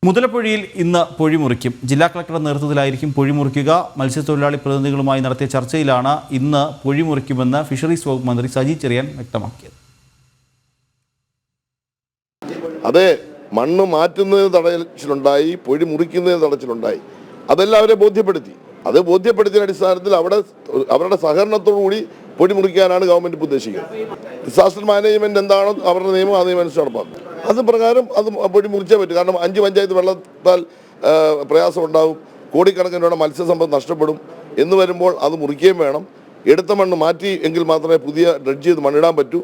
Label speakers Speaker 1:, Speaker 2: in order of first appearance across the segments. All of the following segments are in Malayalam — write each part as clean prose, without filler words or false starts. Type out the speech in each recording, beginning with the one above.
Speaker 1: മുതലപ്പുഴയിൽ ഇന്ന് പൊഴിമുറിക്കും. ജില്ലാ കളക്ടറുടെ നേതൃത്വത്തിലായിരിക്കും പൊഴിമുറിക്കുക. മത്സ്യത്തൊഴിലാളി പ്രതിനിധികളുമായി നടത്തിയ ചർച്ചയിലാണ് ഇന്ന് പൊഴിമുറിക്കുമെന്ന് ഫിഷറീസ് വകുപ്പ് മന്ത്രി സജി ചെറിയാൻ വ്യക്തമാക്കിയത്.
Speaker 2: അതെ, മണ്ണ് മാറ്റുന്നതിന് തടച്ചിലുണ്ടായി, പൊഴി മുറിക്കുന്നതിന് തടച്ചിലുണ്ടായി. അതെല്ലാം അവരെ ബോധ്യപ്പെടുത്തി. അത് ബോധ്യപ്പെടുത്തിയ അടിസ്ഥാനത്തിൽ അവരുടെ സഹകരണത്തോടുകൂടി പൊടി മുറിക്കാനാണ് ഗവൺമെന്റ് ഉദ്ദേശിക്കുന്നത്. ഡിസാസ്റ്റർ മാനേജ്മെന്റ് എന്താണോ അവരുടെ നിയമം ആ നിയമം അനുസരിച്ച് നടപ്പാക്കും. അത് പ്രകാരം അത് പൊടി മുറിച്ചേ പറ്റും. കാരണം 5 പഞ്ചായത്ത് വെള്ളത്താൽ പ്രയാസം ഉണ്ടാവും, കോടിക്കണക്കിന് രൂപ മത്സ്യസമ്പത്ത് നഷ്ടപ്പെടും എന്ന് വരുമ്പോൾ അത് മുറിക്കുകയും വേണം. എടുത്ത മണ്ണ് മാറ്റി എങ്കിൽ മാത്രമേ പുതിയ ഡ്രഡ്ജ് ചെയ്ത് മണ്ണിടാൻ പറ്റൂ.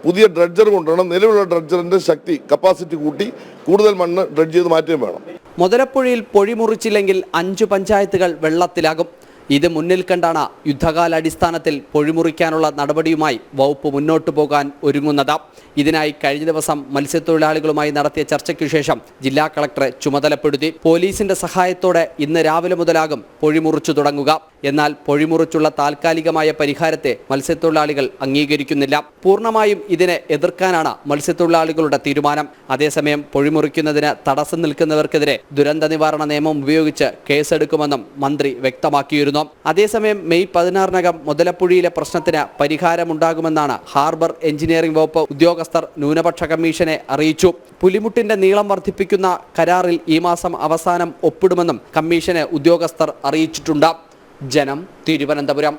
Speaker 2: പുതിയ ഡ്രഡ്ജർ കൊണ്ടുവരണം. നിലവിലുള്ള ഡ്രഡ്ജറിന്റെ ശക്തി, കപ്പാസിറ്റി കൂട്ടി കൂടുതൽ മണ്ണ് ഡ്രഡ്ജ് ചെയ്ത് മാറ്റുകയും വേണം.
Speaker 3: മുതലപ്പുഴയിൽ പൊഴി മുറിച്ചില്ലെങ്കിൽ 5 പഞ്ചായത്തുകൾ വെള്ളത്തിലാകും. ഇത് മുന്നിൽ കണ്ടാണ് യുദ്ധകാലാടിസ്ഥാനത്തിൽ പൊഴിമുറിക്കാനുള്ള നടപടിയുമായി വകുപ്പ് മുന്നോട്ടു പോകാൻ ഒരുങ്ങുന്നത്. ഇതിനായി കഴിഞ്ഞ ദിവസം മത്സ്യത്തൊഴിലാളികളുമായി നടത്തിയ ചർച്ചയ്ക്കു ശേഷം ജില്ലാ കളക്ടറെ ചുമതലപ്പെടുത്തി. പോലീസിന്റെ സഹായത്തോടെ ഇന്ന് രാവിലെ മുതലാകും പൊഴിമുറിച്ചു തുടങ്ങുക. എന്നാൽ പൊഴിമുറിച്ചുള്ള താൽക്കാലികമായ പരിഹാരത്തെ മത്സ്യത്തൊഴിലാളികൾ അംഗീകരിക്കുന്നില്ല. പൂർണ്ണമായും ഇതിനെ എതിർക്കാനാണ് മത്സ്യത്തൊഴിലാളികളുടെ തീരുമാനം. അതേസമയം പൊഴിമുറിക്കുന്നതിന് തടസ്സം നിൽക്കുന്നവർക്കെതിരെ ദുരന്ത നിവാരണ നിയമം ഉപയോഗിച്ച് കേസെടുക്കുമെന്നും മന്ത്രി വ്യക്തമാക്കിയിരുന്നു. അതേസമയം മെയ് 16-നകം മുതലപ്പുഴയിലെ പ്രശ്നത്തിന് പരിഹാരമുണ്ടാകുമെന്നാണ് ഹാർബർ എഞ്ചിനീയറിംഗ് വകുപ്പ് ഉദ്യോഗസ്ഥർ ന്യൂനപക്ഷ കമ്മീഷനെ അറിയിച്ചു. പുലിമുട്ടിന്റെ നീളം വർദ്ധിപ്പിക്കുന്ന കരാറിൽ ഈ മാസം അവസാനം ഒപ്പിടുമെന്നും കമ്മീഷനെ ഉദ്യോഗസ്ഥർ അറിയിച്ചിട്ടുണ്ട്. ജനം, തിരുവനന്തപുരം.